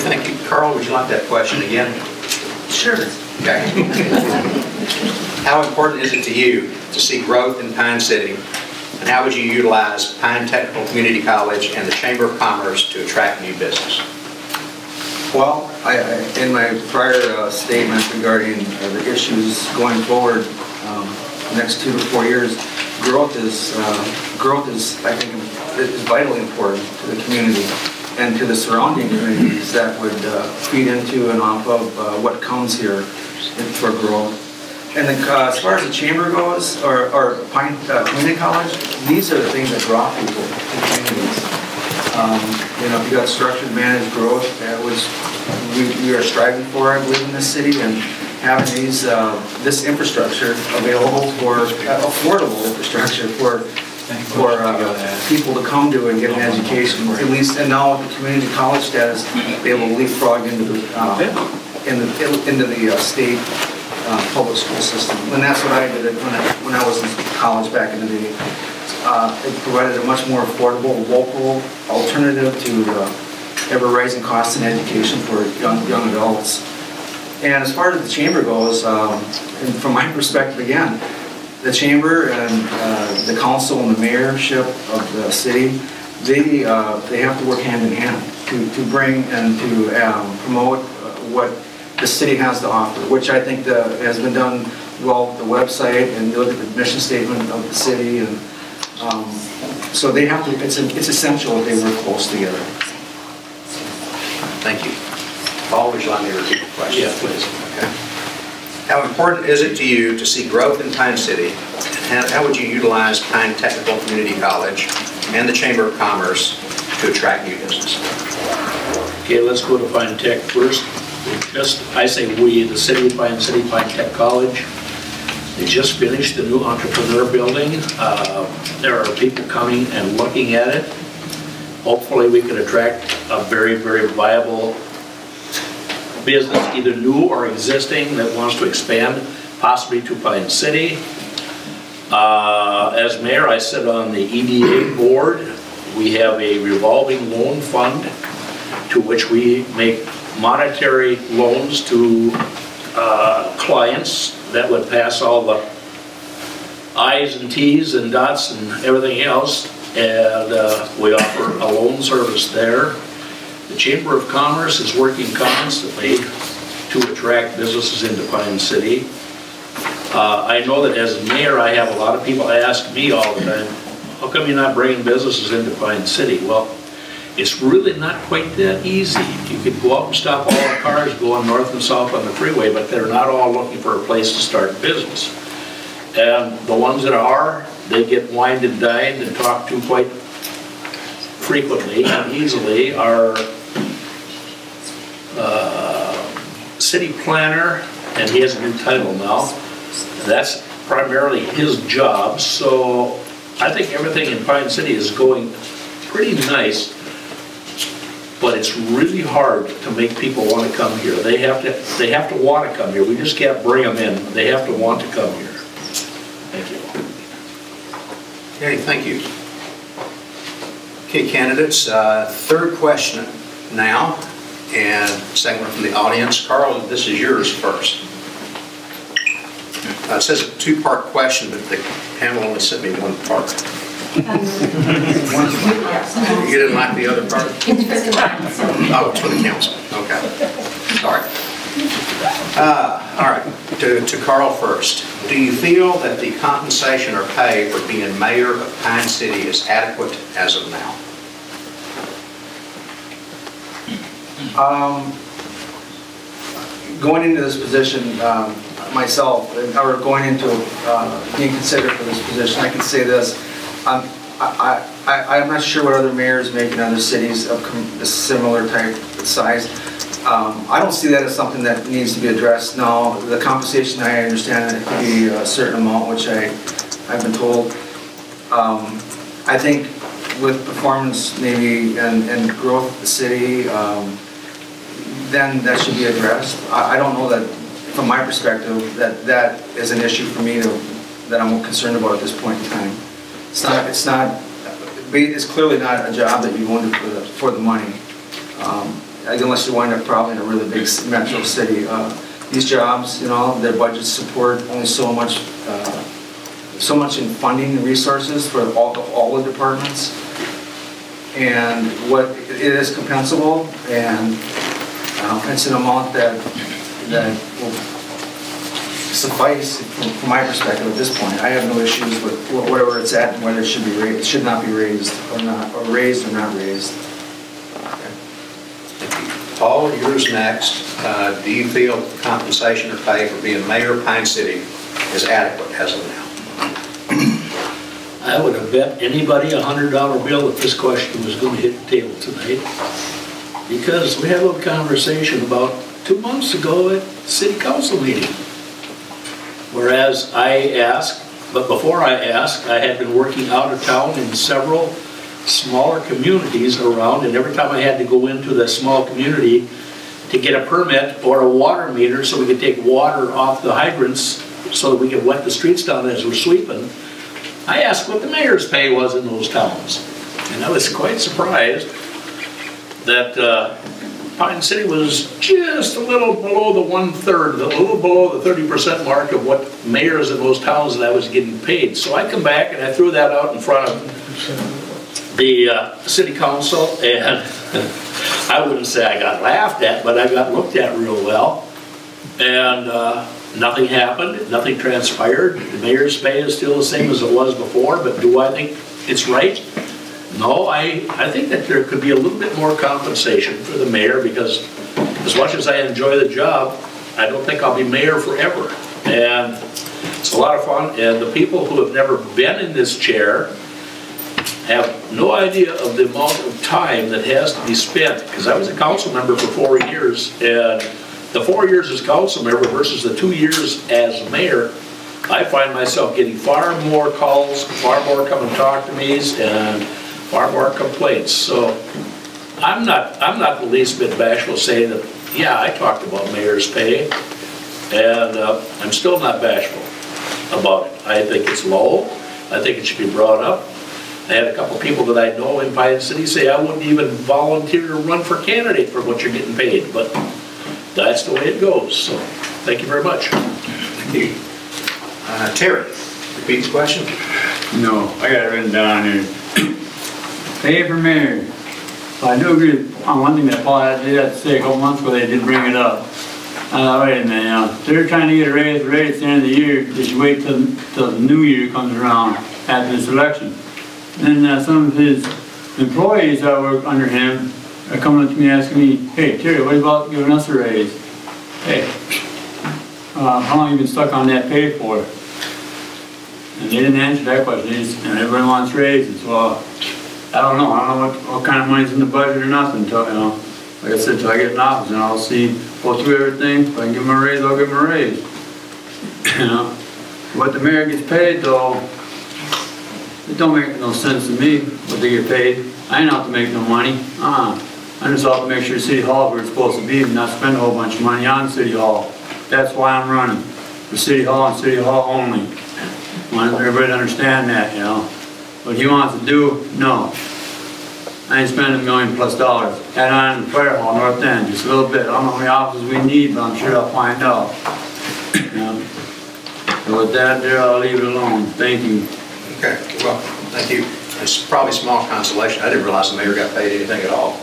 thank you. Carl, would you like that question again? Sure. Okay. How important is it to you to see growth in Pine City, and how would you utilize Pine Technical Community College and the Chamber of Commerce to attract new business? Well, in my prior statement regarding the issues going forward, the next 2 to 4 years, growth is I think is vitally important to the community and to the surrounding communities that would feed into and off of what comes here for growth. And as far as the chamber goes, or Pine Community College, these are the things that draw people to communities. You know, if you got structured managed growth, which we are striving for, I believe, in this city, and having this infrastructure available for affordable infrastructure for people to come to and get an education, at least, and now with the community college status, be able to leapfrog into the state public school system. And that's what I did when I was in college back in the day. It provided a much more affordable local alternative to ever-rising costs in education for young adults. And as far as the chamber goes, and from my perspective again, the chamber and the council and the mayorship of the city, they have to work hand in hand to bring and to promote what the city has to offer, which I think has been done well with the website, and you look at the mission statement of the city, and so they have to. It's essential that they work close together. Thank you. Paul, would you like me to repeat the question? Yeah, please. Okay. How important is it to you to see growth in Pine City? And how would you utilize Pine Technical Community College and the Chamber of Commerce to attract new business? Okay, let's go to Pine Tech first. I say we, the city of Pine City, Pine Tech College. They just finished the new entrepreneur building. There are people coming and looking at it. Hopefully we can attract a very, very viable business, either new or existing, that wants to expand, possibly to Pine City. As mayor, I sit on the EDA board. We have a revolving loan fund to which we make monetary loans to clients that would pass all the I's and T's and dots and everything else, and we offer a loan service there. The Chamber of Commerce is working constantly to attract businesses into Pine City. I know that as mayor, I have a lot of people ask me all the time, how come you're not bringing businesses into Pine City? Well, it's really not quite that easy. You could go out and stop all the cars going north and south on the freeway, but they're not all looking for a place to start business. And the ones that are, they get wined and dined and talked to quite frequently and easily. Our city planner, and he has a new title now, that's primarily his job. So I think everything in Pine City is going pretty nice, but it's really hard to make people want to come here. They have to want to come here. We just can't bring them in. They have to want to come here. Thank you. Okay, thank you. Okay, candidates, third question now, and second one from the audience. Carl, this is yours first. It says a two-part question, but the panel only sent me one part. You didn't like the other part? Oh, it's for the council. Okay. Sorry. All right. To Carl first. Do you feel that the compensation or pay for being mayor of Pine City is adequate as of now? Going into this position myself, or going into being considered for this position, I can say this. I'm not sure what other mayors make in other cities of a similar type size. I don't see that as something that needs to be addressed. No, the compensation, I understand that it could be a certain amount, which I've been told. I think with performance maybe and growth of the city, then that should be addressed. I don't know that, from my perspective, that is an issue for me that I'm concerned about at this point in time. It's clearly not a job that you go into for the money. unless you wind up probably in a really big metro city. These jobs, you know, their budgets support only so much in funding and resources for all the departments. And what it is compensable, and it's an amount that will suffice from my perspective at this point. I have no issues with whatever it's at and whether it should be raised, it should not be raised or not, or raised or not raised. Paul, yours next. Do you feel the compensation or pay for being mayor of Pine City is adequate as of now? I would have bet anybody $100 bill if this question was going to hit the table tonight. Because we had a little conversation about 2 months ago at the city council meeting. Whereas I asked, but before I asked, I had been working out of town in several smaller communities around, and every time I had to go into the small community to get a permit or a water meter so we could take water off the hydrants so that we could wet the streets down as we're sweeping, I asked what the mayor's pay was in those towns. And I was quite surprised that Pine City was just a little below the 1/3, a little below the 30% mark of what mayors in those towns that I was getting paid. So I come back and I threw that out in front of the city council, and I wouldn't say I got laughed at, but I got looked at real well. And nothing happened, nothing transpired. The mayor's pay is still the same as it was before, but do I think it's right? No, I think that there could be a little bit more compensation for the mayor, because as much as I enjoy the job, I don't think I'll be mayor forever. And it's a lot of fun, and the people who have never been in this chair have no idea of the amount of time that has to be spent, because I was a council member for 4 years, and the 4 years as council member versus the 2 years as mayor, I find myself getting far more calls, far more come and talk to me, and far more complaints. So I'm not the least bit bashful saying that, yeah, I talked about mayor's pay, and I'm still not bashful about it. I think it's low. I think it should be brought up. I had a couple people that I know in Pine City say I wouldn't even volunteer to run for candidate for what you're getting paid, but that's the way it goes. So thank you very much. Thank you. Terry, repeat the question. No, I got it written down here. Pay for mayor. I do agree on one thing that Paul had to say a couple months ago. They did bring it up. Wait a minute, now. They're trying to get a raise at the end of the year. They should wait till the new year comes around after this election. And then some of his employees that work under him are coming up to me asking me, hey, Terry, what about giving us a raise? Hey, how long have you been stuck on that pay for? And they didn't answer that question. And everyone wants raises. Well, I don't know. I don't know what kind of money's in the budget or nothing. Until, you know, like I said, until I get in office, and I'll go through everything. If I can give them a raise, I'll give them a raise. You know, what the mayor gets paid, though, it don't make no sense to me what they get paid. I ain't out to make no money. I'm just out to make sure City Hall is where it's supposed to be and not spend a whole bunch of money on City Hall. That's why I'm running for City Hall and City Hall only. I want everybody to understand that, you know. What he wants to do, no. I ain't spending $1 million+ Add on the fire hall, North End, just a little bit. I don't know how many offices we need, but I'm sure I'll find out. You know. So with that there, I'll leave it alone. Thank you. Okay, well, thank you. It's probably small consolation. I didn't realize the mayor got paid anything at all.